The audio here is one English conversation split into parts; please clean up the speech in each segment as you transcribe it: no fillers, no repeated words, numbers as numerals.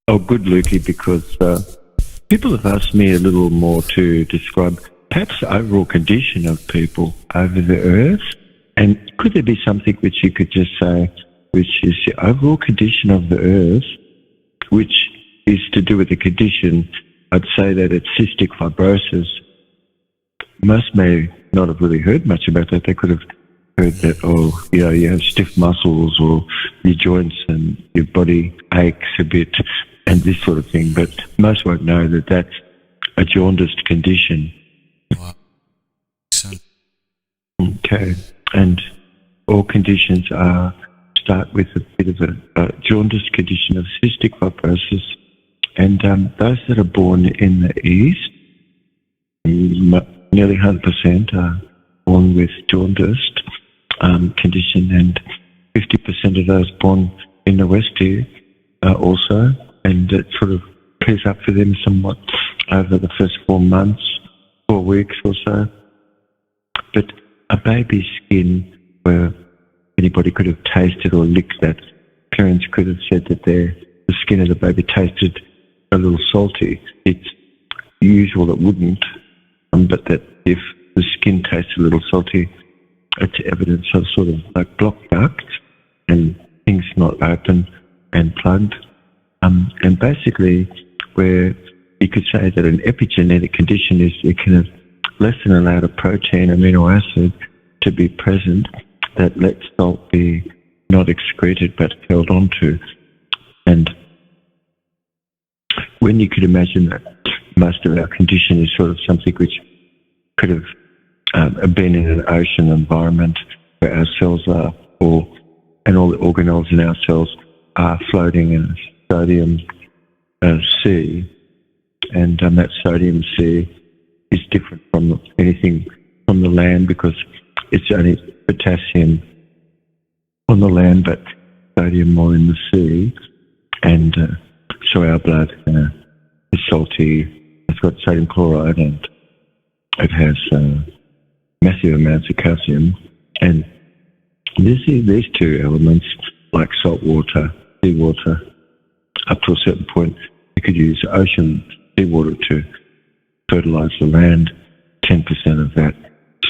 Oh, good, Lukey, because people have asked me a little more to describe perhaps the overall condition of people over the earth. And could there be something which you could just say, which is the overall condition of the earth, which is to do with the condition, I'd say that it's cystic fibrosis. Most may not have really heard much about that. They could have heard that, you have stiff muscles or your joints and your body aches a bit and this sort of thing. But most won't know that that's a jaundiced condition. Wow. Okay. And all conditions start with a bit of a jaundiced condition of cystic fibrosis. And those that are born in the East, nearly 100% are born with jaundiced condition, and 50% of those born in the West here also, and it sort of clears up for them somewhat over the first 4 months, 4 weeks or so. But a baby's skin, where anybody could have tasted or licked that, parents could have said that the skin of the baby tasted a little salty. It's usual it wouldn't, but that if the skin tastes a little salty, it's evidence of sort of like blocked ducts and things not open and plugged. And basically, where you could say that an epigenetic condition is you can have less than allowed a protein, amino acid, to be present that lets salt be not excreted but held onto. And when you could imagine that most of our condition is sort of something which could have been in an ocean environment where our cells are, and all the organelles in our cells are floating in a sodium sea, and that sodium sea is different from anything from the land because it's only potassium on the land, but sodium more in the sea, and so our blood is salty. It's got sodium chloride and it has massive amounts of calcium. And these two elements, like salt water, seawater, up to a certain point, you could use ocean seawater to fertilize the land, 10% of that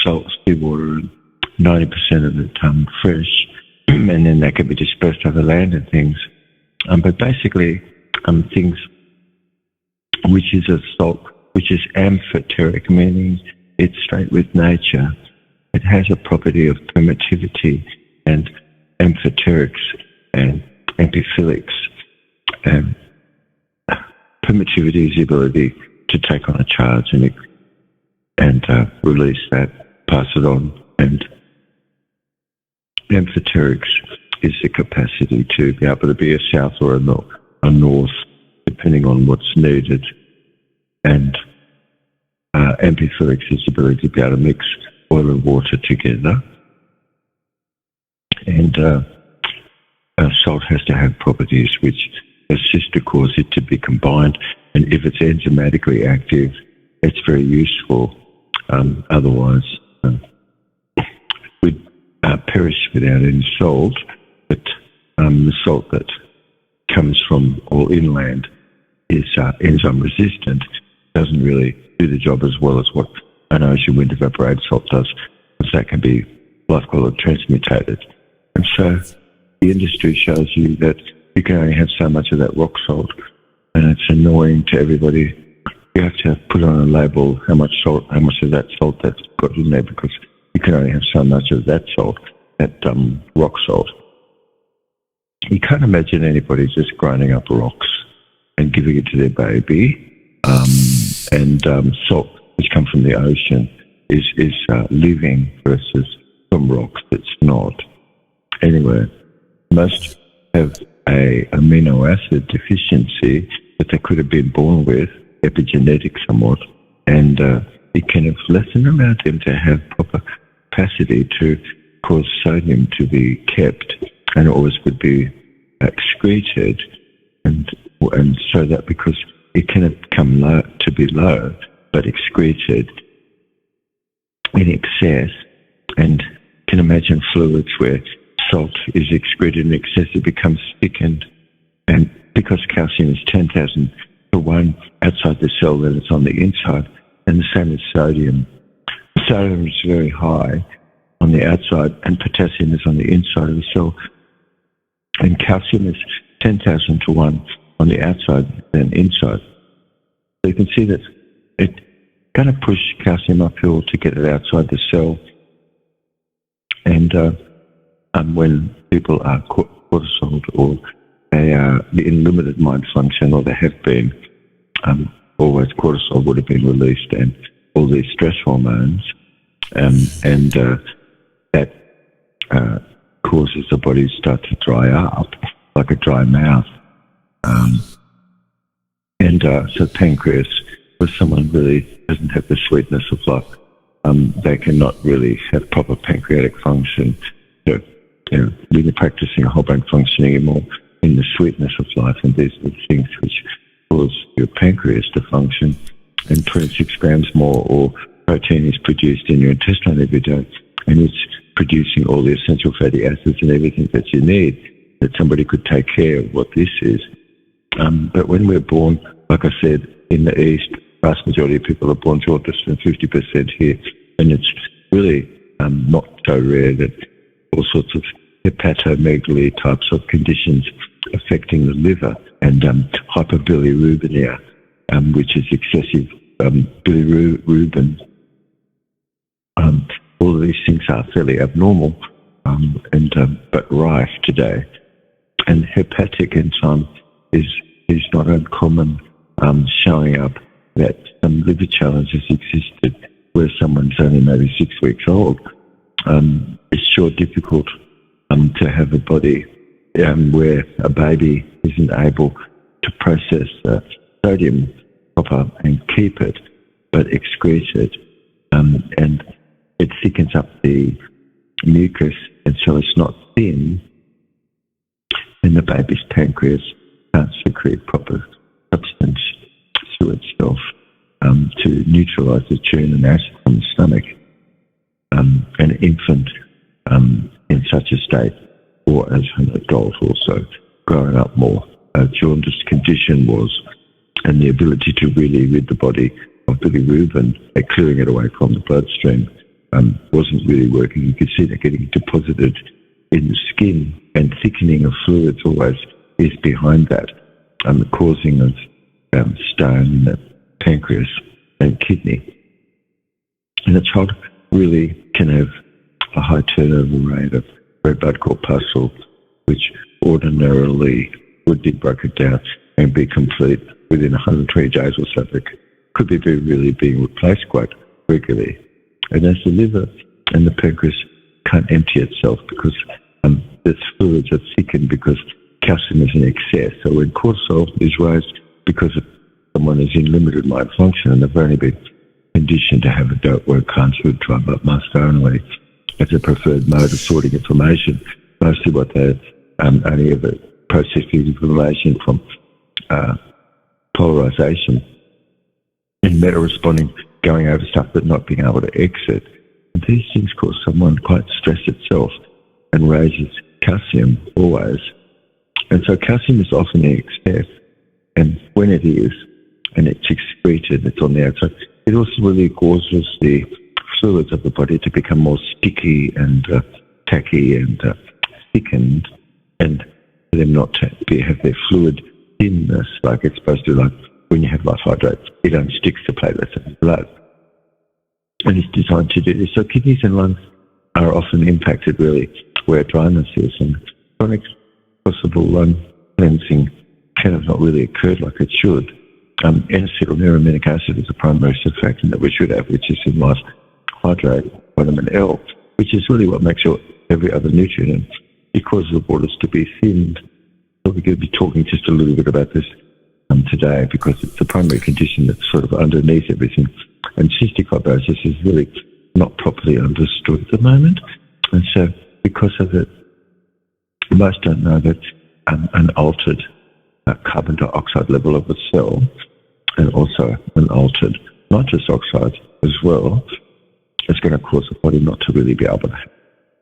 salt seawater and 90% of it fresh, and then that can be dispersed over land and things. But basically, things which is a salt, which is amphoteric, meaning it's straight with nature. It has a property of permittivity, and amphoterics and amphiphilics. And permittivity is the ability to take on a charge and release that, pass it on. And amphoterics is the capacity to be able to be a south or a north, depending on what's needed. And amphiphilics is the ability to be able to mix oil and water together. And salt has to have properties which assist to cause it to be combined. And if it's enzymatically active, it's very useful. Otherwise, we'd perish without any salt. But the salt that comes from all inland is enzyme resistant, doesn't really do the job as well as what an ocean wind evaporated salt does, because that can be life quality transmutated. And so the industry shows you that you can only have so much of that rock salt, and it's annoying to everybody. You have to put on a label how much of that salt that's got in there, because you can only have so much of that salt, that rock salt. You can't imagine anybody just grinding up rocks and giving it to their baby. And salt, which comes from the ocean, is living versus from rocks that's not. Anyway, most have a amino acid deficiency that they could have been born with, epigenetic somewhat, and it can have lessened allowed them to have proper capacity to cause sodium to be kept, and always would be excreted, and so that because it can have come low to be low, but excreted in excess, and can imagine fluids where salt is excreted in excess, it becomes thickened, and because calcium is 10,000 to 1 outside the cell than it's on the inside. And the same with sodium. Sodium is very high on the outside, and potassium is on the inside of the cell. And calcium is 10,000 to 1 on the outside than inside. So you can see that it's going to push calcium uphill to get it outside the cell. And when people are cortisoled, or they are in limited mind function, or they have been, always cortisol would have been released, and all these stress hormones, and that causes the body to start to dry up, like a dry mouth. So pancreas, if someone really doesn't have the sweetness of life, they cannot really have proper pancreatic function. So, really practicing whole brain functioning anymore in the sweetness of life, and these are the things which cause your pancreas to function. And 26 grams more or protein is produced in your intestine every day, and it's producing all the essential fatty acids and everything that you need, that somebody could take care of what this is. But when we're born, like I said, in the East, vast majority of people are born to autism, 50% here, and it's really not so rare that all sorts of hepatomegaly types of conditions affecting the liver, and hyperbilirubinemia, which is excessive bilirubin. All of these things are fairly abnormal, but rife today. And hepatic enzyme is not uncommon, showing up that some liver challenges existed where someone's only maybe 6 weeks old. It's sure difficult to have a body where a baby isn't able to process sodium proper and keep it, but excrete it, and it thickens up the mucus, and so it's not thin, and the baby's pancreas can't secrete proper substance through itself to neutralise the churn and acid from the stomach. An infant in such a state, or as an adult also, growing up more, a jaundiced condition was, and the ability to really rid the body of bilirubin, clearing it away from the bloodstream, wasn't really working. You could see that getting deposited in the skin, and thickening of fluids always is behind that, causing of stone in the pancreas and kidney. And the child really can have a high turnover rate of red blood corpuscle, which ordinarily would be broken down and be complete within 120 days or so. It could be really being replaced quite regularly. And as the liver and the pancreas can't empty itself because the fluids are thickened because calcium is in excess. So when cortisol is raised because someone is in limited mind function and they've only been conditioned to have a don't work, can't should, try but must only as a preferred mode of sorting information, mostly what they only ever processing information from polarization and meta-responding, going over stuff but not being able to exit. And these things cause someone quite stress itself and raises calcium always. And so calcium is often in excess, and when it is, and it's excreted, it's on the outside, it also really causes the fluids of the body to become more sticky and tacky and thickened, and for them not to have their fluid thinness like it's supposed to, like when you have life hydrate, it unsticks to platelets and blood. And it's designed to do this. So kidneys and lungs are often impacted really where dryness is, and chronic possible lung cleansing kind of not really occurred like it should. N-acetylneurominic acid is a primary surfactant that we should have, which is in life hydrate, vitamin L, which is really what makes your every other nutrient, and it causes the waters to be thinned. So we're going to be talking just a little bit about this today, because it's the primary condition that's sort of underneath everything. And cystic fibrosis is really not properly understood at the moment. And so because of it, most don't know that an altered carbon dioxide level of the cell, and also an altered nitrous oxide as well, is going to cause the body not to really be able to have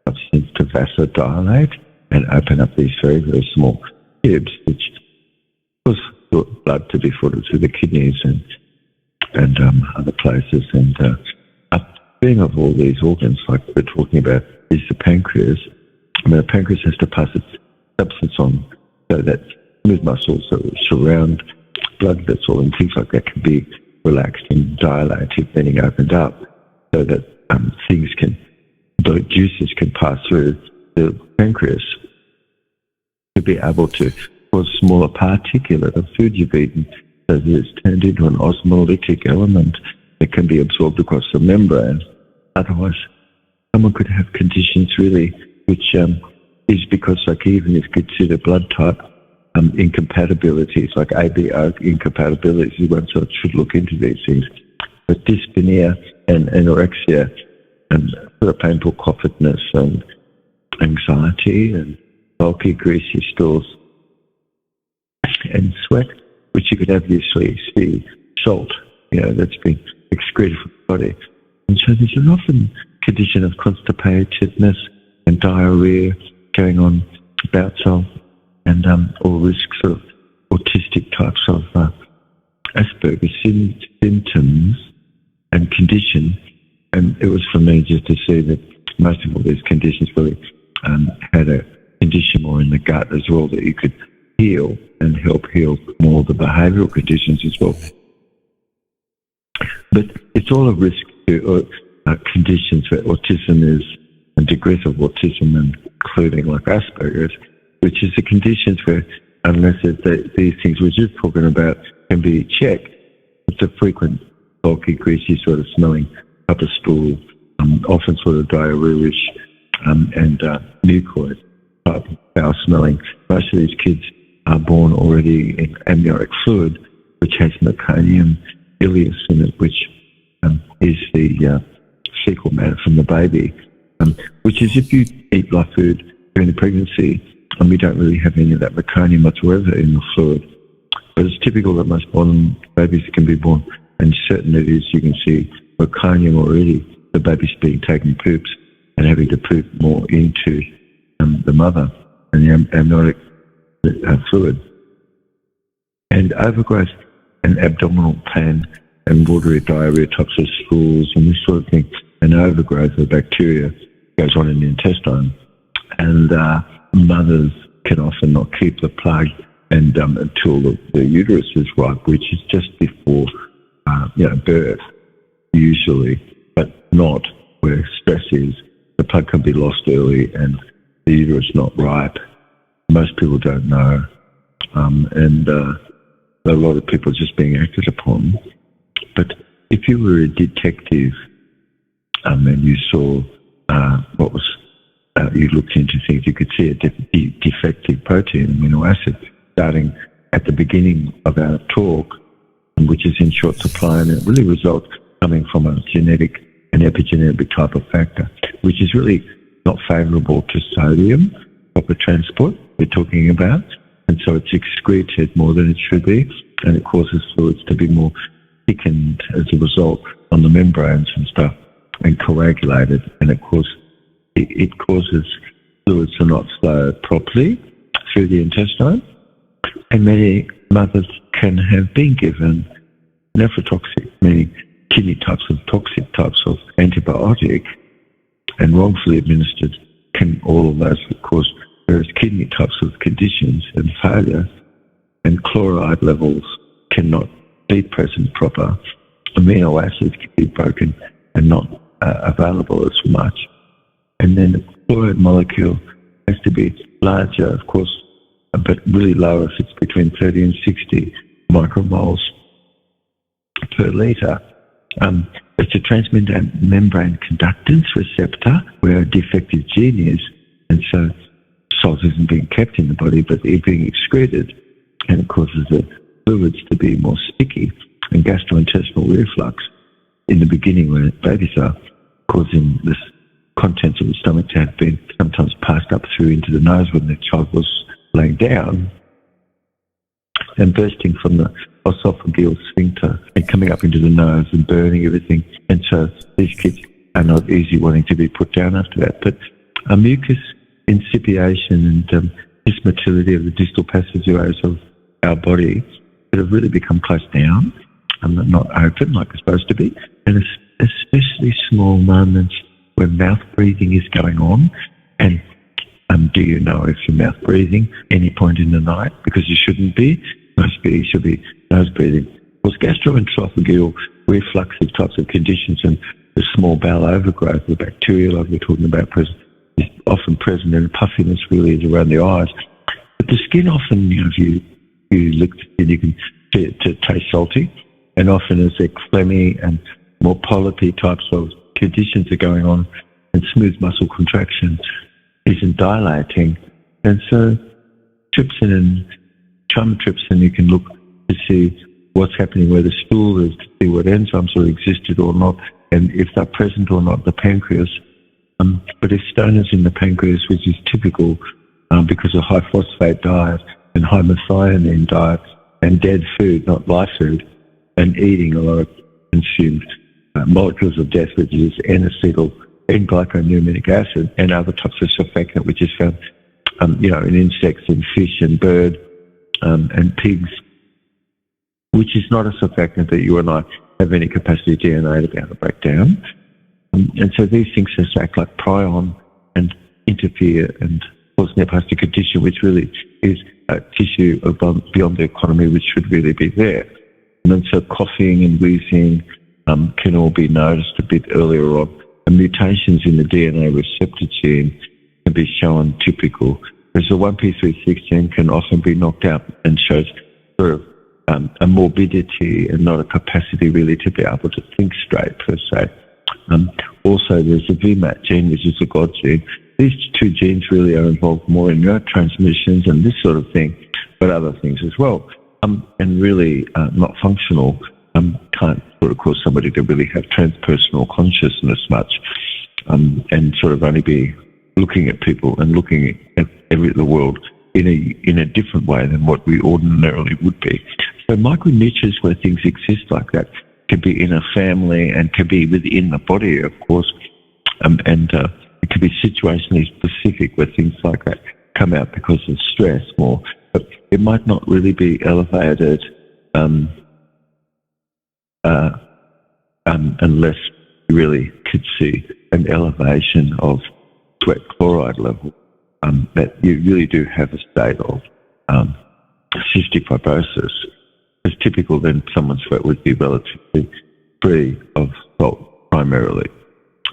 substance to vasodilate and open up these very, very small tubes, which course, blood to be filtered through the kidneys and other places. And being of all these organs, like we're talking about, is the pancreas. I mean, the pancreas has to pass its substance on so that smooth muscles that surround blood vessels and things like that can be relaxed and dilated, meaning opened up, so that the juices can pass through the pancreas to be able to cause smaller particulate of food you've eaten, so that it's turned into an osmolytic element that can be absorbed across the membrane. Otherwise, someone could have conditions really which is because, like, even if considered blood type incompatibilities, like ABO incompatibilities, one sort of should look into these things. But dyspnea and anorexia and sort of painful coughetness and anxiety and bulky, greasy stools and sweat, which you could obviously see salt, that's been excreted from the body. And so there's an often condition of constipatedness and diarrhea going on, bouts of, and all risks of autistic types of Asperger's symptoms and condition. And it was for me just to see that most of all these conditions really had a condition more in the gut as well, that you could heal and help heal more of the behavioural conditions as well. But it's all a risk to conditions where autism is, and degrees of autism, including like Asperger's, which is the conditions where, unless these things we're just talking about can be checked, it's a frequent bulky, greasy, sort of smelling type of stool, often sort of diarrhea-ish, and mucoid type foul smelling. Most of these kids are born already in amniotic fluid, which has meconium ileus in it, which is the fecal matter from the baby, which is if you eat live food during the pregnancy, and we don't really have any of that meconium whatsoever in the fluid. But it's typical that most born babies can be born, and certain it is, you can see meconium already, the baby's being taking poops and having to poop more into the mother and the amniotic fluid. And overgrowth and abdominal pain and watery diarrhea types of stools and this sort of thing, and overgrowth of bacteria goes on in the intestine. And mothers can often not keep the plug until the uterus is ripe, which is just before birth, usually, but not where stress is. The plug can be lost early and the uterus not ripe. Most people don't know, and a lot of people are just being acted upon. But if you were a detective and you saw what was, you looked into things, you could see a defective protein, amino acid, starting at the beginning of our talk, which is in short supply, and it really results coming from a genetic and epigenetic type of factor, which is really not favourable to sodium, proper transport we're talking about, and so it's excreted more than it should be, and it causes fluids to be more thickened as a result on the membranes and stuff, and coagulated, and it causes fluids to not flow properly through the intestine. And many mothers can have been given nephrotoxic, meaning kidney types of toxic types of antibiotic, and wrongfully administered can all of those cause various kidney types of conditions and failure, and chloride levels cannot be present proper. Amino acids can be broken and not available as much. And then the chloride molecule has to be larger, of course, but really low if it's between 30 and 60 micromoles per litre. It's a transmembrane conductance receptor where a defective gene is, and so salt isn't being kept in the body, but it's being excreted, and it causes the fluids to be more sticky, and gastrointestinal reflux in the beginning when babies are, causing this contents of the stomach to have been sometimes passed up through into the nose when the child was laying down, and bursting from the esophageal sphincter and coming up into the nose and burning everything. And so these kids are not easy wanting to be put down after that. But a mucus incipiation and dysmotility of the distal passageways of our body that have really become closed down and not open like it's supposed to be. And especially small moments where mouth breathing is going on. And do you know if you're mouth breathing any point in the night? Because you shouldn't be. You should be nose breathing. Of course, gastroesophageal refluxive types of conditions and the small bowel overgrowth, the bacteria like we're talking about, is often present, and puffiness really is around the eyes. But the skin often, if you look at it, you can see it to taste salty, and often as they're clammy and more polypy types of conditions are going on, and smooth muscle contraction isn't dilating. And so trypsin and chymotrypsin, you can look to see what's happening where the stool is, to see what enzymes are existed or not, and if they're present or not, the pancreas. But if stone is in the pancreas, which is typical because of high phosphate diet and high methionine diet and dead food, not live food, and eating a lot of consumed molecules of death, which is N-acetyl N-glyconeuminic acid and other types of surfactant, which is found in insects and fish and bird and pigs, which is not a surfactant that you and I have any capacity DNA to be able to break down. And so these things just act like prion and interfere and cause neoplastic condition, which really is a tissue beyond the economy, which should really be there. And so coughing and wheezing can all be noticed a bit earlier on. And mutations in the DNA receptor gene can be shown typical. Whereas the 1p36 gene can often be knocked out and shows sort of a morbidity and not a capacity really to be able to think straight per se. Also, there's the VMAT gene, which is the God gene. These two genes really are involved more in neurotransmissions and this sort of thing, but other things as well. And really not functional. Can't sort of cause somebody to really have transpersonal consciousness much, and sort of only be looking at people and looking at the world in a different way than what we ordinarily would be. So micro niches where things exist like that could be in a family and could be within the body, of course, and it could be situationally specific where things like that come out because of stress more, but it might not really be elevated unless you really could see an elevation of sweat chloride level, that you really do have a state of cystic fibrosis. It's typical then someone's sweat would be relatively free of salt primarily.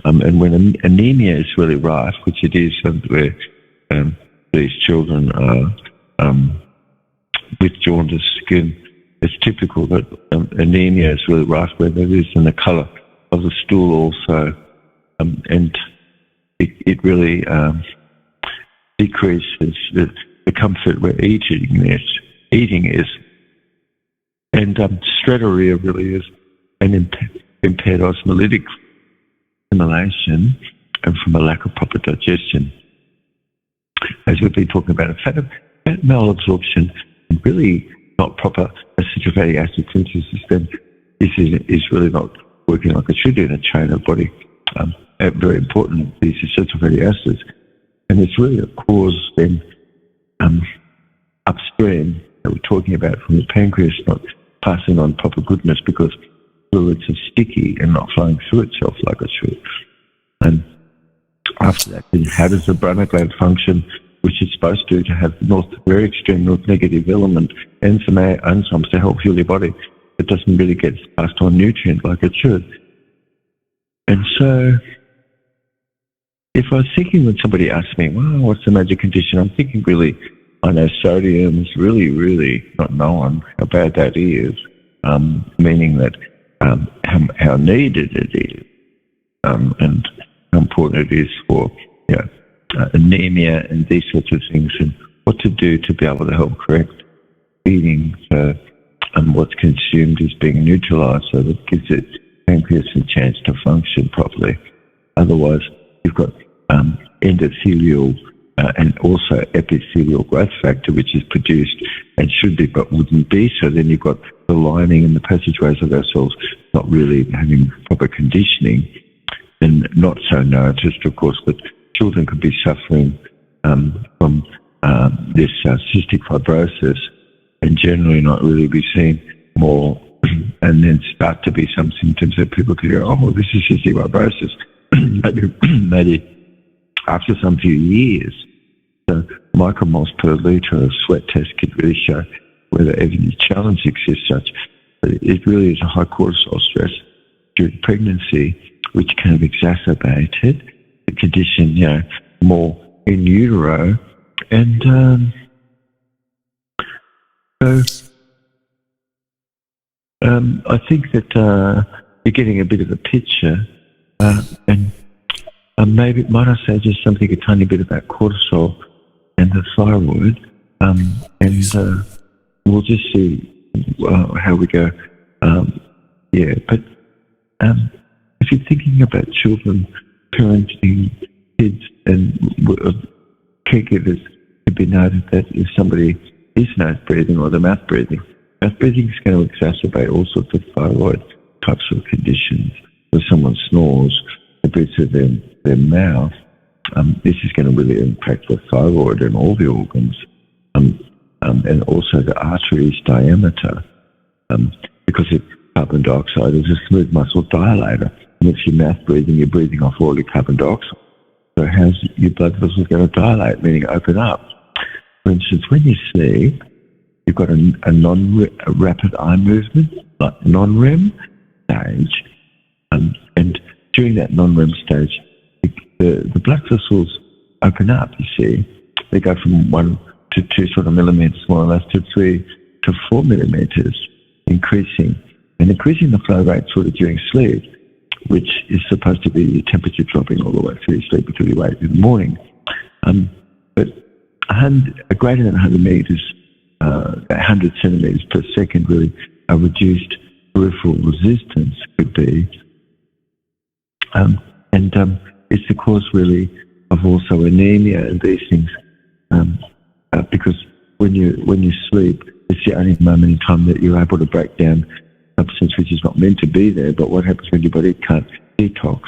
And when anemia is really rife, which it is, where these children are with jaundiced skin, it's typical that anemia is really rife where there is in the colour of the stool also, and it really decreases the comfort where eating is. And straturia really is an impaired osmolytic assimilation and from a lack of proper digestion. As we've been talking about, fat malabsorption and really not proper essential fatty acid synthesis, then this is really not working like it should in a chain of body. Very important, these essential fatty acids. And it's really a cause then upstream that we're talking about from the pancreas not passing on proper goodness because fluids are sticky and not flowing through itself like it should. And after that, then how does the adrenal gland function, which is supposed to have very extreme north negative element enzymes to help heal your body? It doesn't really get passed on nutrient like it should. And so if I was thinking when somebody asked me, well, what's the major condition? I'm thinking really, I know sodium is really, really not known how bad that is, meaning that how needed it is, and how important it is for anemia and these sorts of things, and what to do to be able to help correct eating so what's consumed is being neutralized so that it gives it pancreas a chance to function properly. Otherwise, you've got endothelial and also epithelial growth factor, which is produced and should be but wouldn't be. So then you've got the lining and the passageways of our cells not really having proper conditioning, and not so noticed, of course, that children could be suffering from this cystic fibrosis and generally not really be seen more, and then start to be some symptoms that people could go, oh, well, this is cystic fibrosis, maybe after some few years. So micromoles per litre of sweat test could really show whether any challenge exists such. But it really is a high cortisol stress during pregnancy, which can have exacerbated the condition, more in utero. And I think that you're getting a bit of a picture, and maybe might I say just something a tiny bit about cortisol and the thyroid, and we'll just see how we go. But if you're thinking about children, parenting, kids, and caregivers, it'd be noted that if somebody is nose breathing or the mouth breathing is going to exacerbate all sorts of thyroid types of conditions. If someone snores, they breathe through their mouth, this is going to really impact the thyroid and all the organs, and also the arteries diameter, because if carbon dioxide is a smooth muscle dilator, and if you're mouth breathing, you're breathing off all your carbon dioxide. So how's your blood vessels going to dilate, meaning open up? For instance, when you sleep, you've got a non-rapid eye movement, like non-REM stage, and during that non-REM stage, the blood vessels open up, you see. They go from 1 to 2 sort of millimeters, more or less, to 3 to 4 millimeters, increasing the flow rate sort of during sleep, which is supposed to be your temperature dropping all the way through your sleep until you wake in the morning. But a greater than 100 meters, 100 centimeters per second, really, a reduced peripheral resistance could be. And it's the cause, really, of also anemia and these things, because when you sleep, it's the only moment in time that you're able to break down substance which is not meant to be there. But what happens when your body can't detox?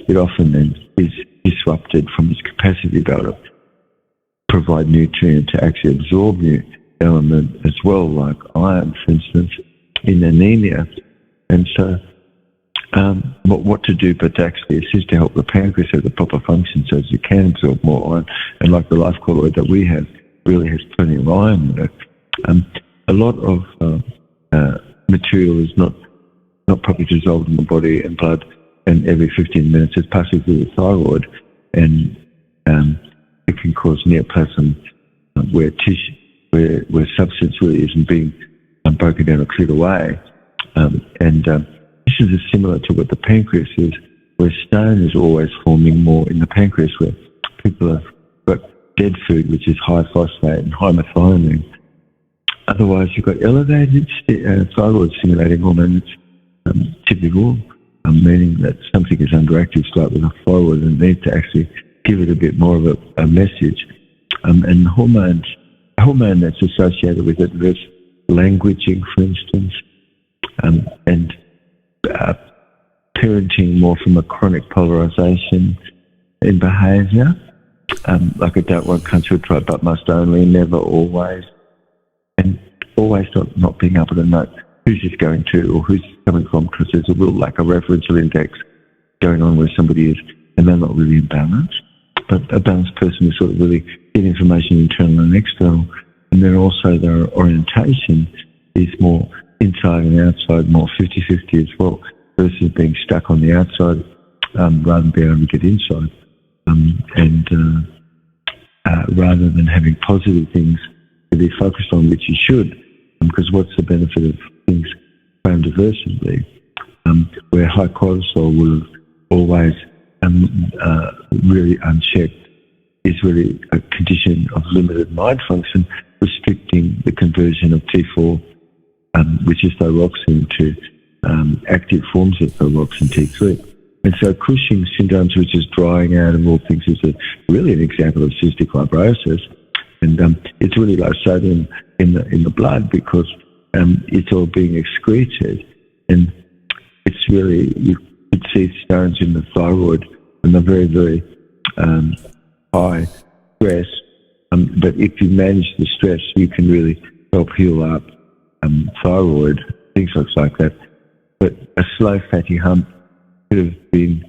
It often then is disrupted from its capacity to be able to provide nutrient to actually absorb new element as well, like iron, for instance, in anemia. And so what to do but to actually assist to help the pancreas have the proper function so that you can absorb more iron. And like the life colloid that we have really has plenty of iron in it. A lot of material is not properly dissolved in the body and blood, and every 15 minutes it passes through the thyroid, and it can cause neoplasm where substance really isn't being broken down or cleared away. This is similar to what the pancreas is, where stone is always forming more in the pancreas, where people have got dead food, which is high phosphate and high methionine. Otherwise, you've got elevated thyroid-stimulating hormone. It's typical, meaning that something is underactive, start with a thyroid, and need to actually give it a bit more of a message. And hormone that's associated with it is languaging, for instance, and parenting more from a chronic polarization in behaviour, like a don't want, can't, should, try, but must only, never, always. And always not being able to know who's this going to or who's coming from, because there's a real lack of referential index going on where somebody is, and they're not really in balance. But a balanced person is sort of really get information internal and external, and then also their orientation is more inside and outside, more 50-50 as well, versus being stuck on the outside rather than being able to get inside, and rather than having positive things to be focused on, which you should, because what's the benefit of things framed diversity, where high cortisol will always really unchecked is really a condition of limited mind function, restricting the conversion of T4, which is thyroxine, to active forms of thyroxine T3. And so Cushing's syndrome, which is drying out of all things, is really an example of cystic fibrosis. And it's really low sodium in the blood because it's all being excreted. And it's really, you could see stones in the thyroid and they're very, very high stress. But if you manage the stress, you can really help heal up thyroid, things like that. But a slow fatty hump could have been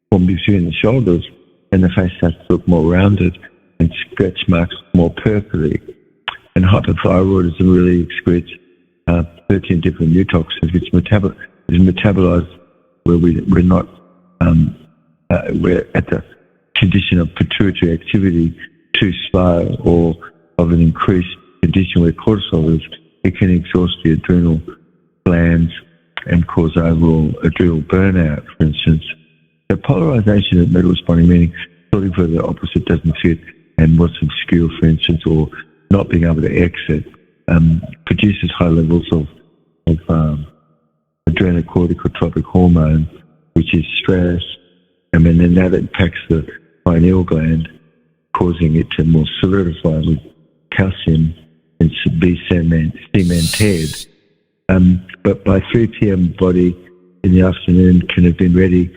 formed between the shoulders, and the face starts to look more rounded and scratch marks more purpley. And hypothyroidism really excretes 13 different neurotoxins, which is metabolized where we're not, we're at the condition of pituitary activity too slow, or of an increased condition where cortisol is. It can exhaust the adrenal glands and cause overall adrenal burnout, for instance. The polarization of metal responding, meaning sorting for the opposite doesn't fit and what's obscure, for instance, or not being able to exit, produces high levels of adrenocorticotropic hormone, which is stress. And then that impacts the pineal gland, causing it to more solidify with calcium and be cemented. But by 3 p.m., body in the afternoon can have been ready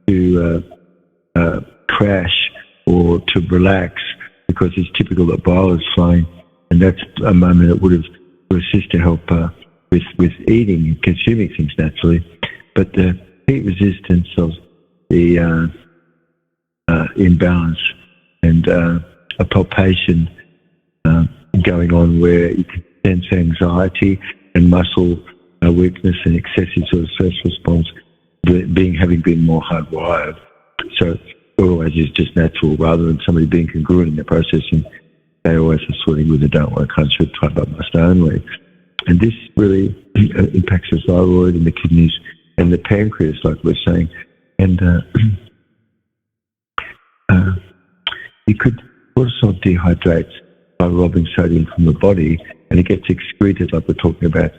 to crash or to relax, because it's typical that bile is flowing, and that's a moment that would have to assist to help with eating and consuming things naturally. But the heat resistance of the imbalance and a palpation going on where you can sense anxiety and muscle weakness and excessive sort of stress response, having been more hardwired. So it always is just natural, rather than somebody being congruent in their processing. They always are sorting with a don't work, can't should, type up must only. And this really impacts the thyroid and the kidneys and the pancreas, like we're saying. And cortisol dehydrates by robbing sodium from the body, and it gets excreted, like we're talking about,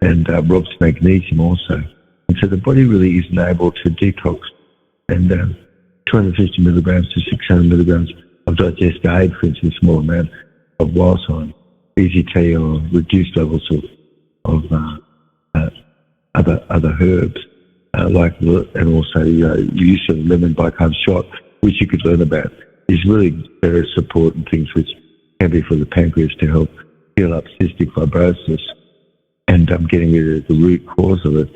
and robs magnesium also. And so the body really isn't able to detox. And 250 milligrams to 600 milligrams of digest aid, for instance, a small amount of wild thyme, EGT, or reduced levels of other herbs, and also use of lemon bicarb shot, which you could learn about, is really better support and things which can be for the pancreas to help heal up cystic fibrosis and getting rid of the root cause of it.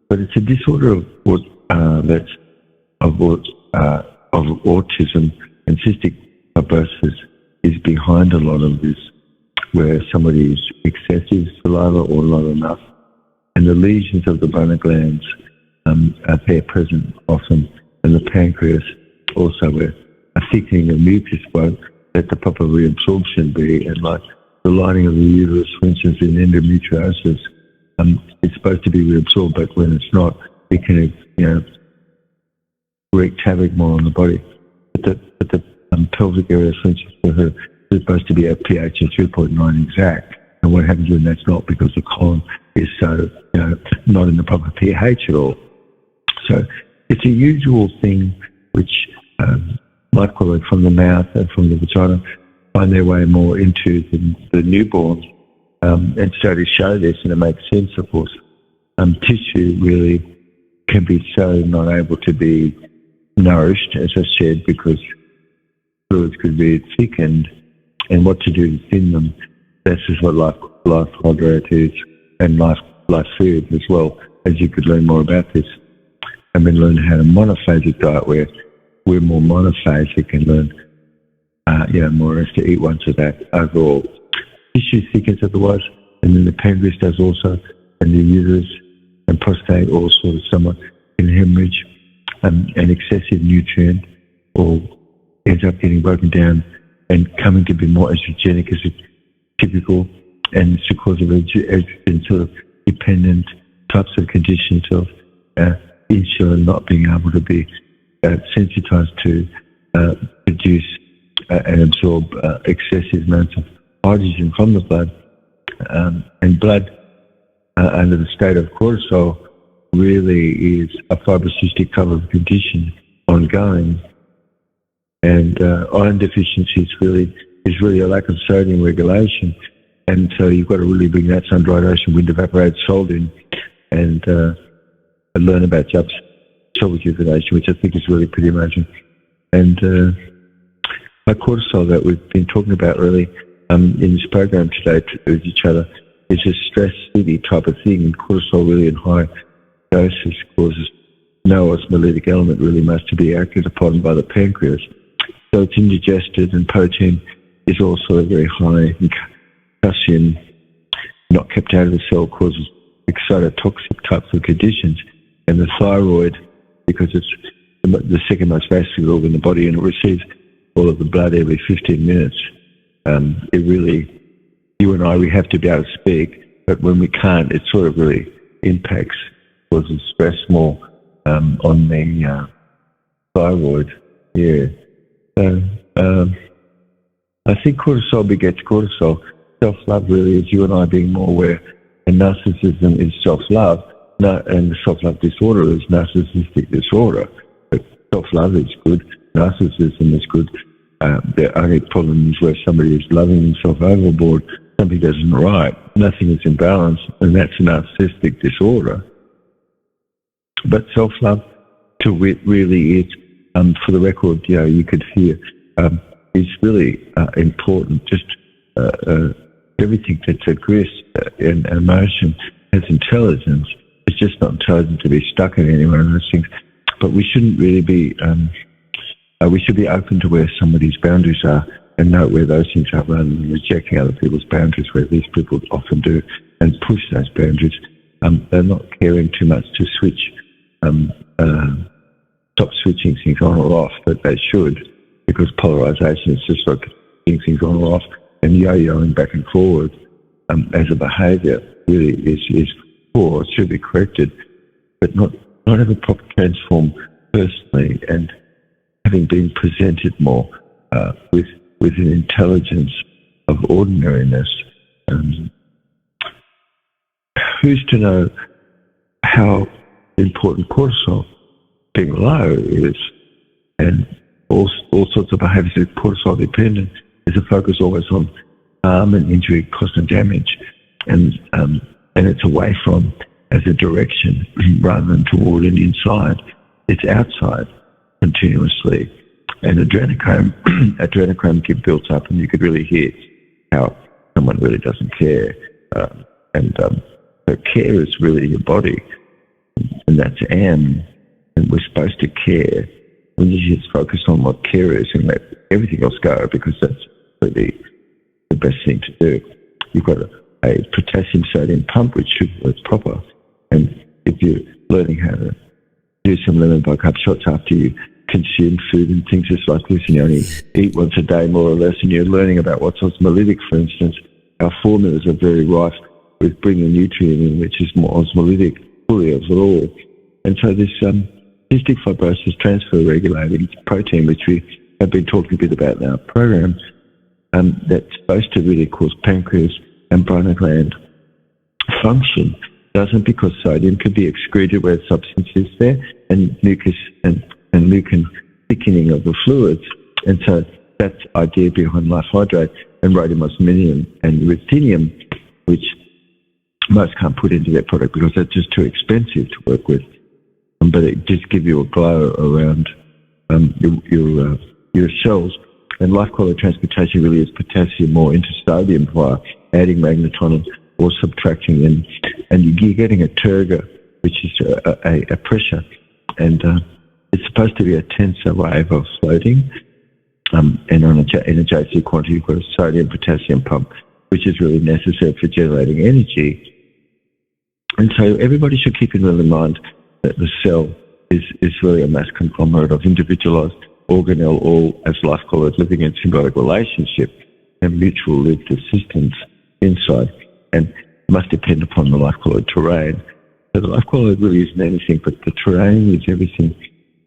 But it's a disorder of autism, and cystic fibrosis is behind a lot of this, where somebody is excessive saliva or not enough, and the lesions of the bladder glands are there present often, and the pancreas also, where a thickening of mucus won't let the proper reabsorption be, and like the lining of the uterus, for instance, in endometriosis, it's supposed to be reabsorbed, but when it's not, it can, wreak havoc more on the body. But the pelvic area, for instance, for her, is supposed to be a pH of 3.9 exact. And what happens when that's not? Because the colon is so, not in the proper pH at all. So it's a usual thing which microbes from the mouth and from the vagina find their way more into the newborn, and so to show this, and it makes sense, of course. Tissue really can be so not able to be nourished, as I said, because fluids could be thickened, and what to do to thin them. This is what life hydrate is, and life food as well, as you could learn more about this. And then learn how to monophasic diet, where we're more monophasic, and learn more or less to eat once a day overall. Tissue thickens otherwise, and then the pancreas does also, and the uterus and prostate all sort of somewhat in hemorrhage, an excessive nutrient, or ends up getting broken down and coming to be more estrogenic as it's typical, and it's because of estrogen sort of dependent types of conditions of insulin not being able to be sensitized to produce and absorb excessive amounts of hydrogen from the blood, and blood under the state of cortisol really is a fibrocystic type of condition ongoing, and iron deficiency is really a lack of sodium regulation, and so you've got to really bring that sun-dried ocean wind evaporated salt in, and learn about Jubb's cell rejuvenation, which I think is really pretty amazing. And cortisol that we've been talking about really in this program today with each other is a stress city type of thing. And cortisol really in high doses causes no osmolytic element really much to be acted upon by the pancreas. So it's indigested, and protein is also very high in calcium, not kept out of the cell, causes excitotoxic types of conditions. And the thyroid, because it's the second most vascular organ in the body and it receives all of the blood every 15 minutes, it really, you and I, we have to be able to speak, but when we can't, it sort of really impacts, causes stress more on the thyroid. Yeah. I think cortisol begets cortisol. Self-love really is you and I being more aware, and narcissism is self-love, and the self-love disorder is narcissistic disorder. But self-love is good, narcissism is good. The only problem is where somebody is loving himself overboard, something isn't right, nothing is in balance, and that's a narcissistic disorder. But self-love to wit really is, for the record, you could hear, is really important. Just everything that's aggressive and emotion has intelligence. It's just not intelligent to be stuck in any one of those things. But we shouldn't really be, we should be open to where somebody's boundaries are and know where those things are, rather than rejecting other people's boundaries, where these people often do, and push those boundaries. They're not caring too much to switch, stop switching things on or off, but they should, because polarization is just like putting things on or off, and yo-yoing back and forward as a behaviour really is poor. It should be corrected, but not have a proper transform personally, and having been presented more with an intelligence of ordinariness. Who's to know how important cortisol being low is, and all sorts of behaviours that cortisol dependent is a focus always on harm and injury, cost and damage, and it's away from as a direction rather than toward and inside. It's outside continuously, and adrenochrome get built up, and you could really hear how someone really doesn't care, so care is really your body, and that's and we're supposed to care. We need to just focus on what care is and let everything else go, because that's really the best thing to do. You've got a potassium sodium pump which should work proper, and if you're learning how to do some lemon bicarb shots after you consume food and things just like this, and you only eat once a day more or less, and you're learning about what's osmolytic, for instance, our formulas are very rife with bringing nutrient in, which is more osmolytic fully of it all. And so this cystic fibrosis transfer regulating protein, which we have been talking a bit about in our program, that's supposed to really cause pancreas and pineal gland function, doesn't, because sodium can be excreted where substance is there, and mucus and mucin thickening of the fluids. And so that's the idea behind life hydrate and rhodium, osmium and ruthenium, which most can't put into their product because that's just too expensive to work with. But it just gives you a glow around your cells. And life quality transportation really is potassium more into sodium via adding magneton or subtracting, and you're getting a turgor, which is a pressure, and it's supposed to be a tensor wave of floating, and in a JC quantity you've got a sodium potassium pump, which is really necessary for generating energy. And so everybody should keep in mind that the cell is really a mass conglomerate of individualized organelle, all as life colloids living in symbiotic relationship and mutual lived assistance inside, and must depend upon the life colloid terrain. So the life colloid really isn't anything, but the terrain is everything.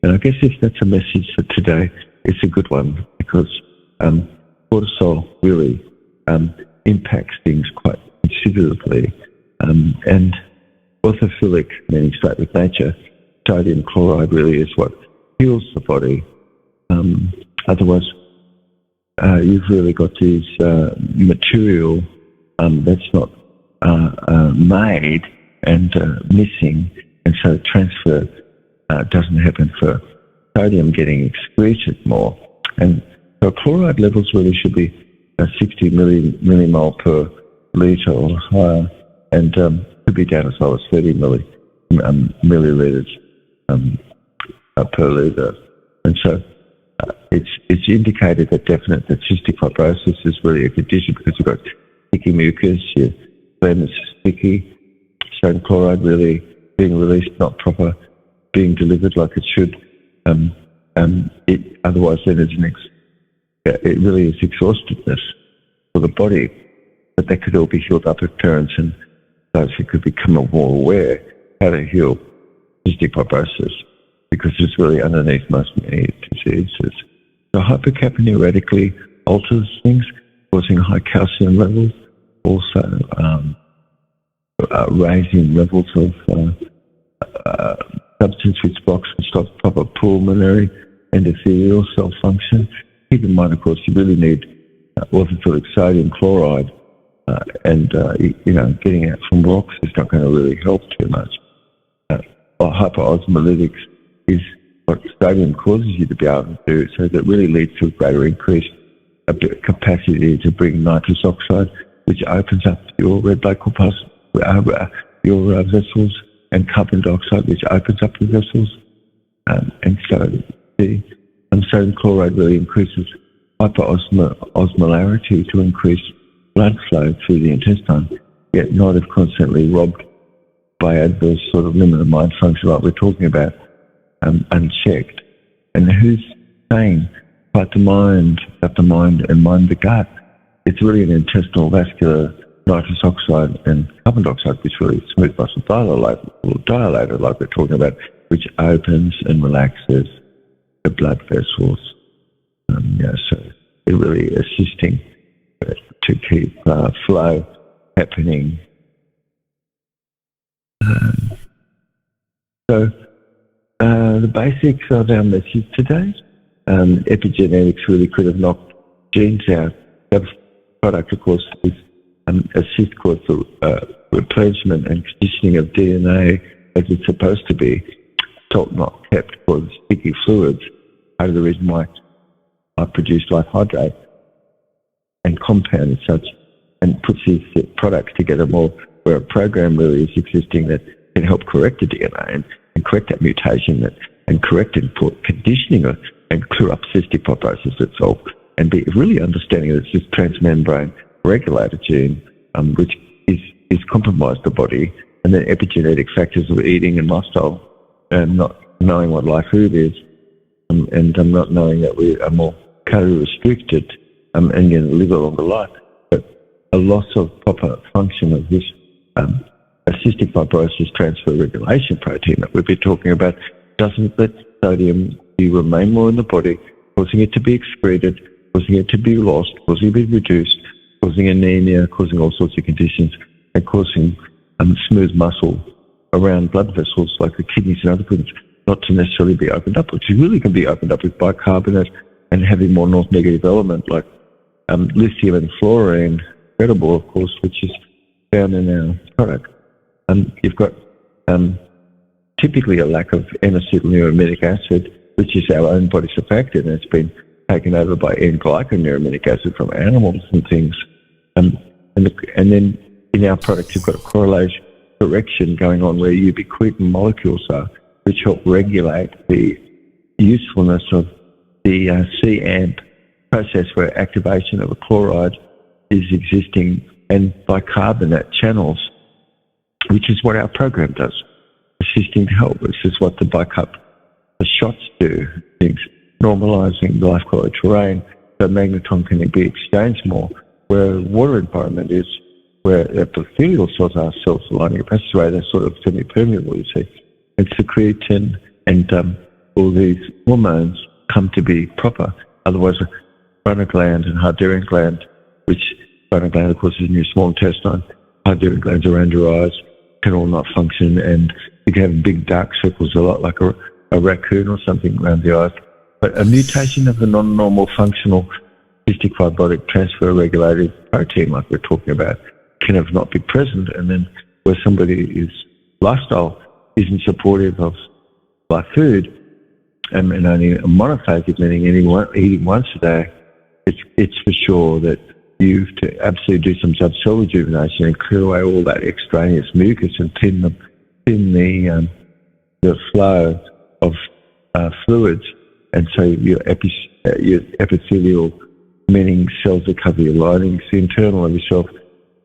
And I guess if that's a message for today, it's a good one, because cortisol really impacts things quite considerably, and orthophilic, meaning straight with nature, sodium chloride really is what heals the body. Otherwise, you've really got this material that's not made and missing, and so transfer doesn't happen for sodium getting excreted more. And so chloride levels really should be 60 millimole per litre or higher, and could be down as low as 30 millilitres per litre. And so it's indicated that cystic fibrosis is really a condition because you've got sticky mucus, your phlegm is sticky, sodium chloride really being released not proper, being delivered like it should. Otherwise, then it really is exhaustiveness for the body. But that could all be healed up at parents and those who could become more aware how to heal cystic fibrosis, because it's really underneath most many diseases. So hypercapnia radically alters things, causing high calcium levels, also raising levels of substance which blocks and stops proper pulmonary endothelial cell function. Keep in mind, of course, you really need orthophilic sodium chloride, and getting out from rocks is not going to really help too much. Hyperosmolytics is what sodium causes you to be able to do, so that really leads to a greater increased capacity to bring nitrous oxide, which opens up your red blood corpuscles, your vessels, and carbon dioxide, which opens up your vessels. And so the sodium chloride really increases hyperosmolarity to increase blood flow through the intestine, yet not if constantly robbed by adverse sort of limited mind function like we're talking about, unchecked. And who's saying about the mind and mind the gut? It's really an intestinal vascular nitrous oxide and carbon dioxide, which really smooth muscle dilator like we're talking about, which opens and relaxes the blood vessels. So it really assisting to keep flow happening. So the basics of our message today, epigenetics really could have knocked genes out. The product, of course, is assist cause the replenishment and conditioning of DNA as it's supposed to be, salt not kept for the sticky fluids. Part of the reason why I produce life hydrate and compound and such, and puts these products together more, where a program really is existing that can help correct the DNA and correct that mutation and correct it for conditioning it and clear up cystic fibrosis itself, and be really understanding that it's this transmembrane regulator gene which is compromised the body, and then epigenetic factors of eating and lifestyle, and not knowing what live food is, and not knowing that we are more calorie restricted and going to live a longer life. But a loss of proper function of this cystic fibrosis transfer regulation protein that we've been talking about doesn't let sodium remain more in the body, causing it to be excreted, causing it to be lost, causing it to be reduced, causing anemia, causing all sorts of conditions, and causing smooth muscle around blood vessels like the kidneys and other things not to necessarily be opened up, which really can be opened up with bicarbonate and having more north negative element like lithium and fluorine, incredible, of course, which is found in our product. You've got typically a lack of N-acetylneuramidic acid, which is our own body surfactant, and it's been taken over by N-glyconeuramidic acid from animals and things. And then in our product, you've got a correction going on where ubiquitin molecules are, which help regulate the usefulness of the C-AMP process, where activation of a chloride is existing, and bicarbonate channels, which is what our program does, assisting to help. This is what the shots do, things normalising the life quality terrain, so magneton can be exchanged more, where the water environment is, where epithelial cells are self-aligning a passageway, they're sort of semi-permeable, you see. It's the creatine and all these hormones come to be proper. Otherwise, a pineal gland and Hyderian gland, which pineal gland, of course, is in your small intestine, Hyderian glands around your eyes, can all not function, and you can have big dark circles, a lot like a raccoon or something around the eyes. But a mutation of the non-normal functional cystic fibrotic transfer regulated protein, like we're talking about, can have not be present, and then where somebody's lifestyle isn't supportive of live food, and only monophasic, meaning eating once a day, it's for sure that you to absolutely do some subcell rejuvenation and clear away all that extraneous mucus and thin the flow of fluids, and so your epithelial, meaning cells that cover your linings, the internal of yourself,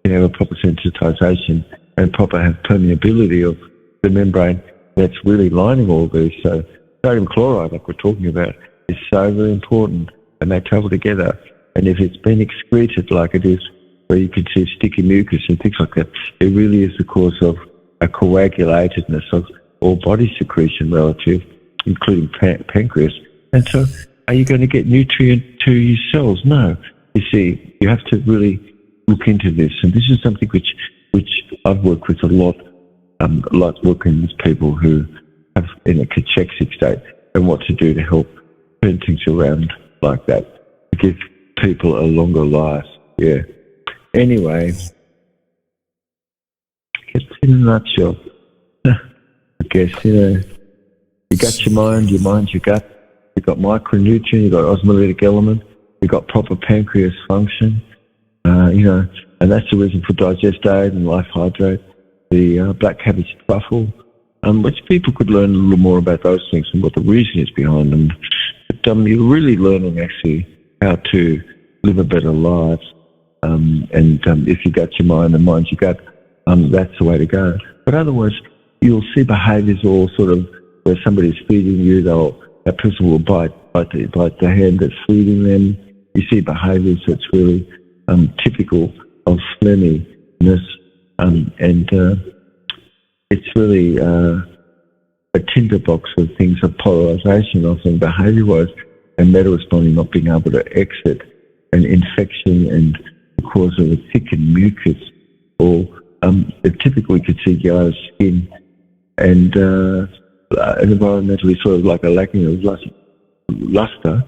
can have a proper sensitization and proper have permeability of the membrane that's really lining all these. So sodium chloride, like we're talking about, is so very important, and they travel together. And if it's been excreted like it is, where you can see sticky mucus and things like that, it really is the cause of a coagulatedness of all body secretion relative, including pancreas. And so are you going to get nutrient to your cells? No. You see, you have to really look into this. And this is something which I've worked with a lot, like working with people who have in a cachectic state and what to do to help turn things around like that, to give people a longer life. Yeah. Anyway, it's in a nutshell. I guess, you got your mind, your gut. You've got micronutrient, you've got osmolytic element, you've got proper pancreas function, and that's the reason for digest aid and life hydrate, the black cabbage truffle, which people could learn a little more about those things and what the reason is behind them. But you're really learning actually how to live a better life. And if you got your mind and mind you got, that's the way to go. But otherwise, you'll see behaviours all sort of where somebody's feeding you, that person will bite the hand that's feeding them. You see behaviours that's really typical of phlegminess, and it's really a tinderbox of things of polarisation, often behaviour-wise, and meta-responding not being able to exit an infection and the cause of a thickened mucus, or typically we could see yellow skin and environmentally sort of like a lacking of luster.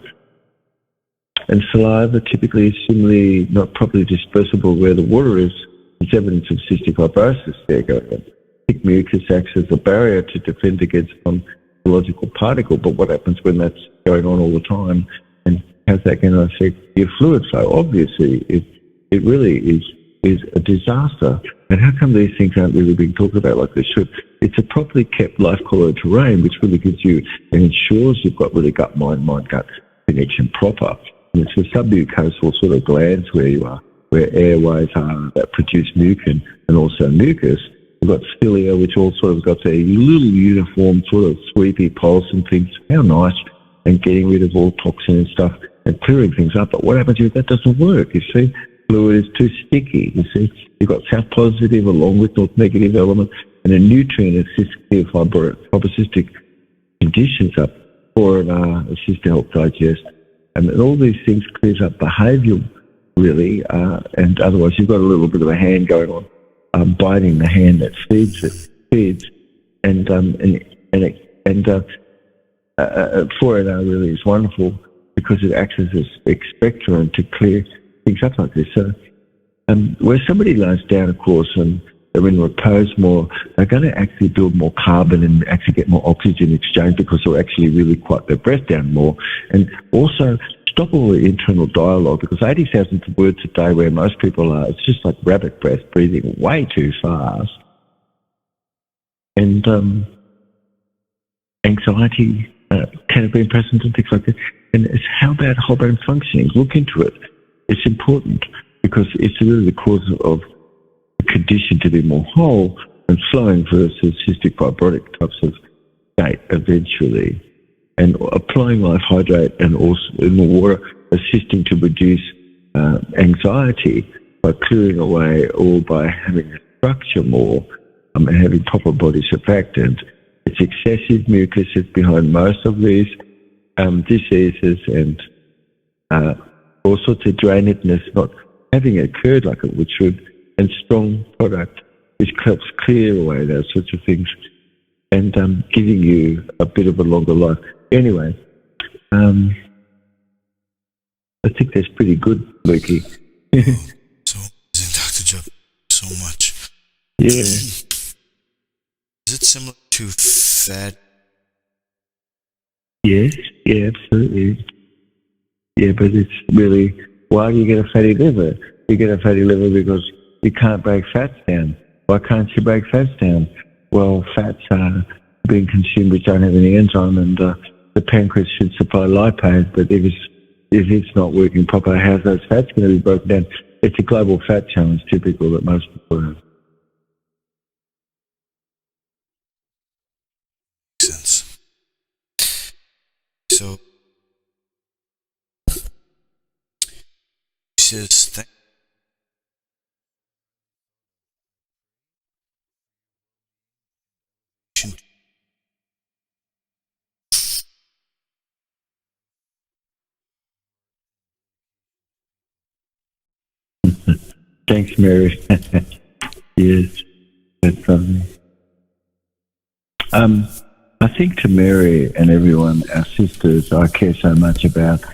And saliva typically is similarly not properly dispersible where the water is. It's evidence of cystic fibrosis there going on. Thick mucus acts as a barrier to defend against some biological particle, but what happens when that's going on all the time, and how's that going to affect your fluid flow? Obviously, it really is a disaster. And how come these things aren't really being talked about like they should? It's a properly kept life-colloid terrain, which really gives you and ensures you've got really gut-mind-gut connection proper. And it's the submucosal sort of glands where you are, where airways are that produce mucin and also mucus. You've got cilia, which all sort of got their little uniform sort of sweepy pulse and things. How nice. And getting rid of all toxin and stuff and clearing things up. But what happens if that doesn't work? You see, fluid is too sticky. You see, you've got south positive along with north negative element, and a nutrient assists clear fibrocystic conditions up for an assist to help digest. And all these things clears up behaviour really, and otherwise you've got a little bit of a hand going on, biting the hand that feeds, and 4NR really is wonderful because it acts as an expectorant to clear things up like this. So where somebody lies down, of course, and they're in repose more, they're going to actually build more carbon and actually get more oxygen exchange because they'll actually really quiet their breath down more. And also stop all the internal dialogue, because 80,000 words a day where most people are, it's just like rabbit breath, breathing way too fast. And anxiety can have been present and things like that. And it's how about whole brain functioning? Look into it. It's important because it's really the cause of the condition to be more whole and flowing versus cystic fibrotic types of state eventually. And applying life hydrate and also in the water, assisting to reduce anxiety by clearing away or by having a structure more and having proper body surfactant. It's excessive mucus is behind most of these diseases, and all sorts of drainedness not having occurred like it should, and strong product which helps clear away those sorts of things and giving you a bit of a longer life. Anyway, I think that's pretty good, Lukey. So amazing, Dr. Jubb. So much. Yeah. Is it similar to fat? Yes, yeah, absolutely. Yeah, but it's really, why do you get a fatty liver? you get a fatty liver because you can't break fats down. Why can't you break fats down? Well, fats are being consumed which don't have any enzyme, and the pancreas should supply lipase, but if it's not working properly, how's those fats going to be broken down? It's a global fat challenge, typical, that most people have. Makes sense. So, says thank. Thanks, Mary. Yes, that's lovely. I think to Mary and everyone, our sisters, I care so much about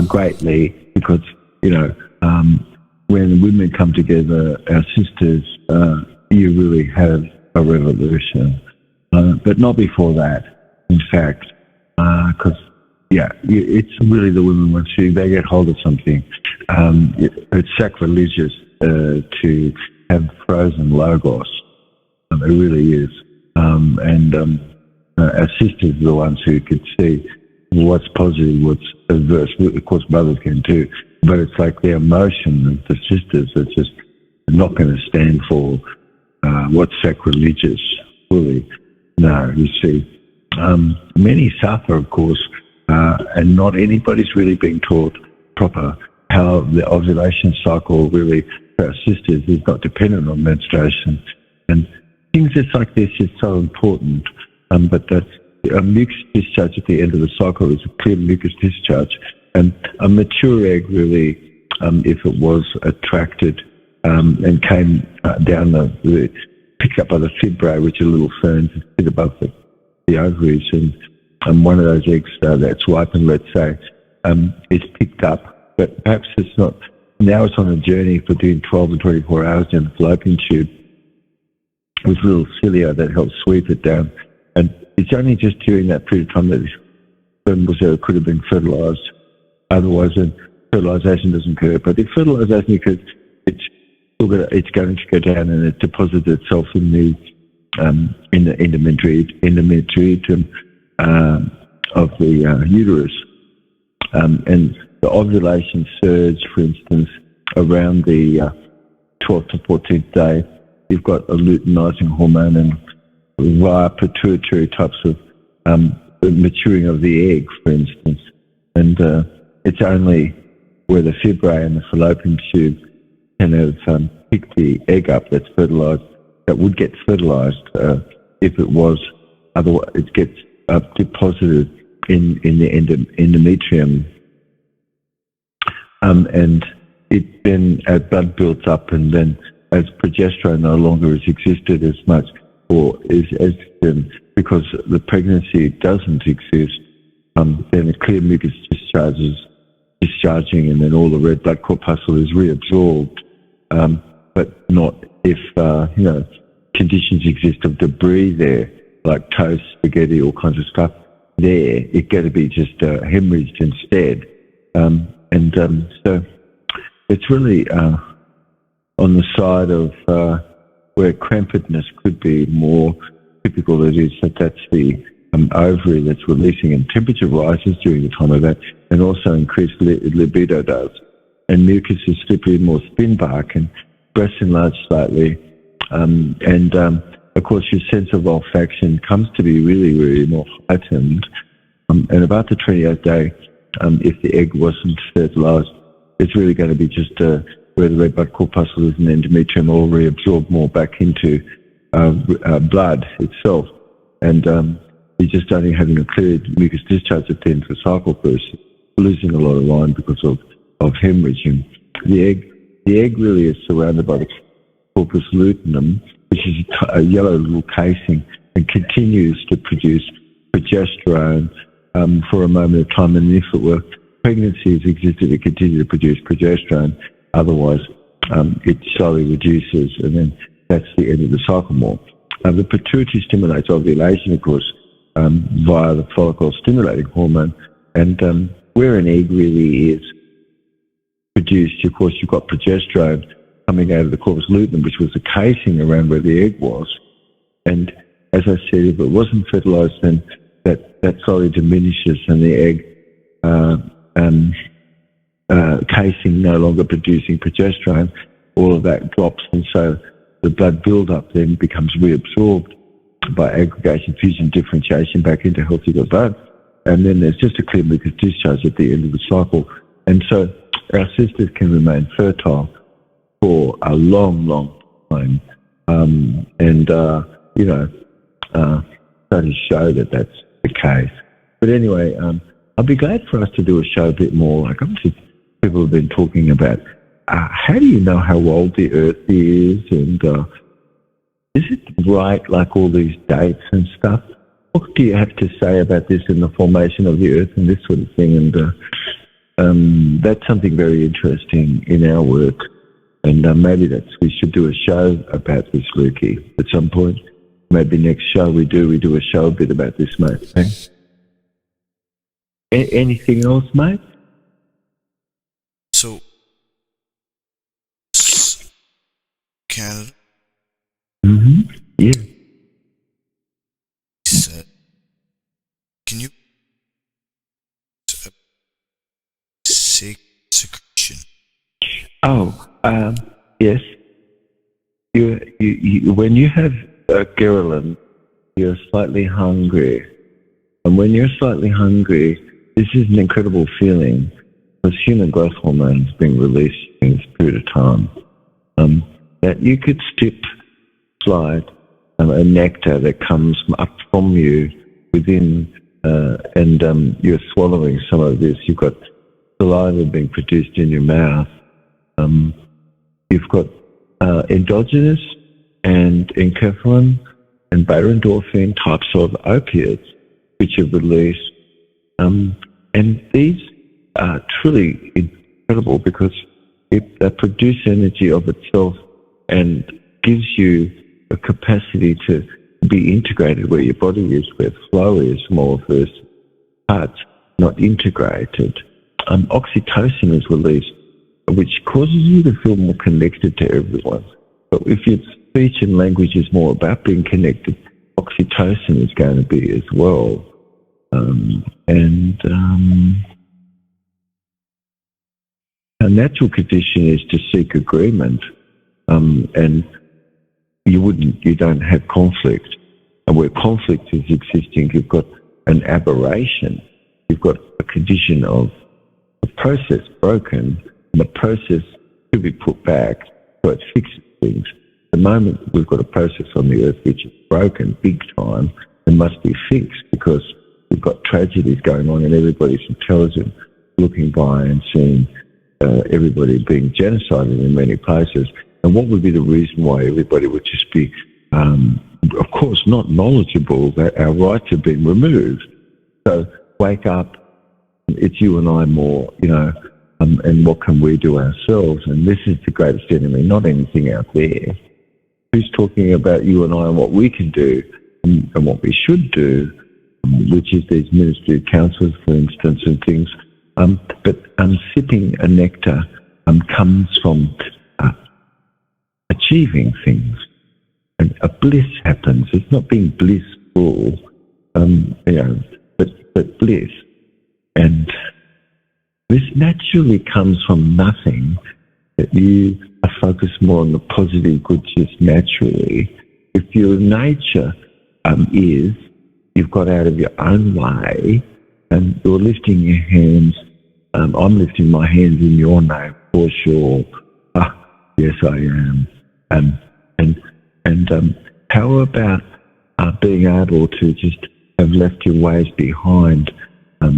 greatly because, when women come together, our sisters, you really have a revolution. But not before that, in fact, because, it's really the women once they get hold of something. It's sacrilegious to have frozen logos. It really is. Our sisters are the ones who could see what's positive, what's adverse. Of course, brothers can too. But it's like the emotion of the sisters are just not going to stand for what's sacrilegious, fully. No, you see. Many suffer, of course, and not anybody's really being taught proper how the ovulation cycle really, for our sisters, is not dependent on menstruation. And things just like this is so important, but that's a mucus discharge at the end of the cycle is a clear mucus discharge. And a mature egg really, if it was attracted and came down picked up by the fibrae, which are little ferns that sit above the ovaries, and one of those eggs that's ripened, let's say, is picked up, but perhaps it's not. Now it's on a journey for between 12 and 24 hours down the fallopian tube with little cilia that help sweep it down. And it's only just during that period of time that this sperm could have been fertilized. Otherwise, then fertilization doesn't occur. But if fertilization occurs, it's going to go down and it deposits itself in the endometrium of the uterus. And the ovulation surge, for instance, around the 12th to 14th day, you've got a luteinizing hormone and via pituitary types of maturing of the egg, for instance. And it's only where the fibrae and the fallopian tube can have picked the egg up that's fertilized, that would get fertilized if it was, otherwise it gets deposited in the endometrium. And it then, as blood builds up, and then as progesterone no longer is existed as much, or is estrogen, because the pregnancy doesn't exist, then a clear mucus discharging, and then all the red blood corpuscle is reabsorbed. But not if, conditions exist of debris there, like toast, spaghetti, all kinds of stuff. There, it's going to be just hemorrhaged instead. So it's really on the side of where crampedness could be more typical. It is that's the ovary that's releasing, and temperature rises during the time of that, and also increased libido does. And mucus is slippery, more spin bark, and breasts enlarge slightly. Of course, your sense of olfaction comes to be really, really more heightened. And about the 28th day, if the egg wasn't fertilized, it's really going to be just where the red blood corpuscle is in the endometrium all reabsorbed more back into blood itself. And you're just only having a clear mucus discharge at the end of the cycle first, losing a lot of line because of hemorrhaging. The egg really is surrounded by the corpus luteum, which is a yellow little casing, and continues to produce progesterone for a moment of time. And if it were pregnancy has existed, it continues to produce progesterone. Otherwise, it slowly reduces, and then that's the end of the cycle more. The pituitary stimulates ovulation, of course, via the follicle-stimulating hormone. And where an egg really is produced, of course, you've got progesterone coming out of the corpus luteum, which was the casing around where the egg was. And as I said, if it wasn't fertilized, then that slowly diminishes and the egg casing no longer producing progesterone, all of that drops. And so the blood buildup then becomes reabsorbed by aggregation, fusion, differentiation back into healthy blood. And then there's just a clear mucus discharge at the end of the cycle. And so our sisters can remain fertile for a long, long time. Studies show that that's the case. But anyway, I'd be glad for us to do a show a bit more. Like, obviously, people have been talking about how do you know how old the Earth is, and is it right, like all these dates and stuff? What do you have to say about this in the formation of the Earth and this sort of thing? And that's something very interesting in our work. And maybe we should do a show about this, Lukey, at some point. Maybe next show we do a show a bit about this, mate. Anything else, mate? So, Canada. Mm-hmm. Yeah. Said, can you secretion? Oh, yes. You when you have ghrelin, you're slightly hungry, and when you're slightly hungry, this is an incredible feeling because human growth hormones being released in this period of time. That you could slide a nectar that comes up from you within, and you're swallowing some of this. You've got saliva being produced in your mouth. You've got endogenous and enkephalin and beta-endorphin types of opiates which are released. And these are truly incredible because they produce energy of itself and gives you a capacity to be integrated where your body is, where flow is, more versus parts not integrated. Oxytocin is released, which causes you to feel more connected to everyone. But if your speech and language is more about being connected, oxytocin is going to be as well. A natural condition is to seek agreement, and you don't have conflict. And where conflict is existing, you've got an aberration. You've got a condition of the process broken, and the process to be put back so it fixes things. At the moment, we've got a process on the Earth which is broken big time and must be fixed because we've got tragedies going on and everybody's intelligent looking by and seeing everybody being genocided in many places. And what would be the reason why everybody would just be, of course, not knowledgeable that our rights have been removed? So wake up, it's you and I more, and what can we do ourselves? And this is the greatest enemy, not anything out there. Who's talking about you and I and what we can do and what we should do, which is these ministry of councils, for instance, and things. But sipping a nectar comes from achieving things. And a bliss happens. It's not being blissful, but bliss. And this naturally comes from nothing, that you are focused more on the positive good just naturally. If your nature is, you've got out of your own way and you're lifting your hands. I'm lifting my hands in your name for sure. Yes, I am. And how about being able to just have left your ways behind?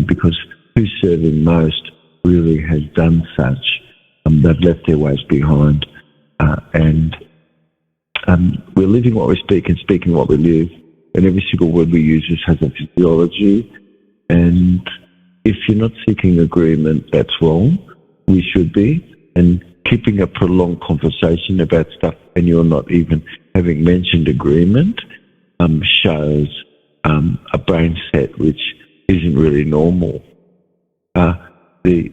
Because who's serving most really has done such. They've left their ways behind. And we're living what we speak and speaking what we live. And every single word we use just has a physiology. And if you're not seeking agreement, that's wrong. We should be. And keeping a prolonged conversation about stuff and you're not even having mentioned agreement shows a brain set which isn't really normal.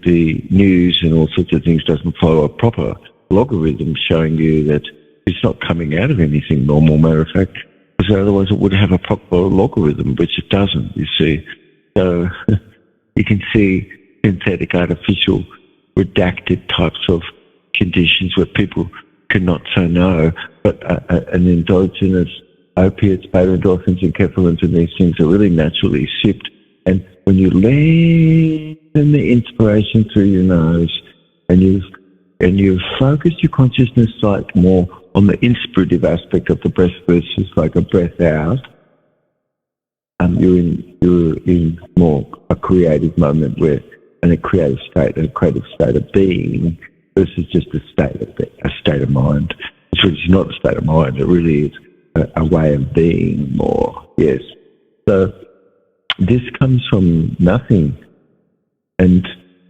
the news and all sorts of things doesn't follow a proper logarithm showing you that it's not coming out of anything normal, matter of fact, because otherwise it would have a proper logarithm, which it doesn't, you see. So you can see synthetic, artificial, redacted types of conditions where people cannot say no, but an endogenous opiates, beta endorphins, enkephalins, and these things are really naturally sipped. And when you lengthen the inspiration through your nose and you've focused your consciousness like more on the inspirative aspect of the breath versus like a breath out, you're in more a creative moment where, and a creative state of being versus just a state of mind. It's really not a state of mind. It really is a way of being more. Yes. So this comes from nothing, and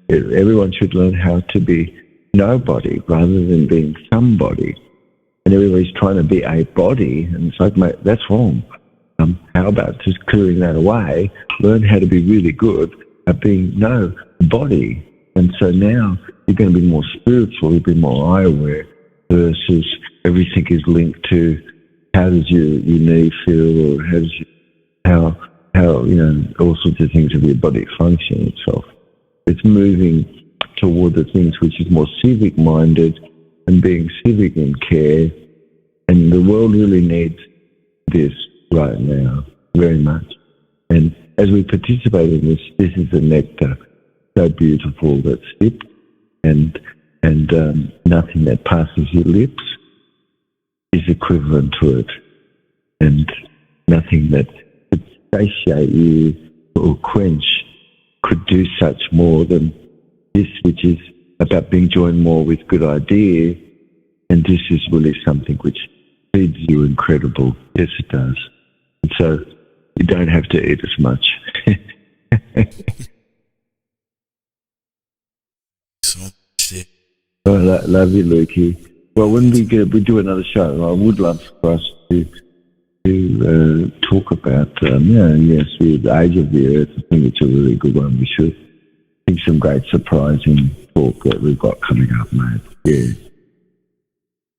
everyone should learn how to be nobody rather than being somebody. And everybody's trying to be a body, and it's like, mate, that's wrong. How about just clearing that away? Learn how to be really good at being nobody. And so now you're going to be more spiritual, you'll be more eye-aware versus everything is linked to how does your knee feel, or how all sorts of things of your body function itself. It's moving toward the things which is more civic-minded and being civic in care. And the world really needs this right now, very much. And as we participate in this, this is the nectar, so beautiful, that's sipped, and nothing that passes your lips is equivalent to it, and nothing that could satiate you or quench could do such more than this, which is about being joined more with good idea. And this is really something which feeds you incredible. Yes, it does. And so you don't have to eat as much. Oh, love you, Lukey. Well, when we do another show, I would love for us to talk about, the age of the Earth. I think it's a really good one. We should think some great surprising talk that we've got coming up, mate. Yeah.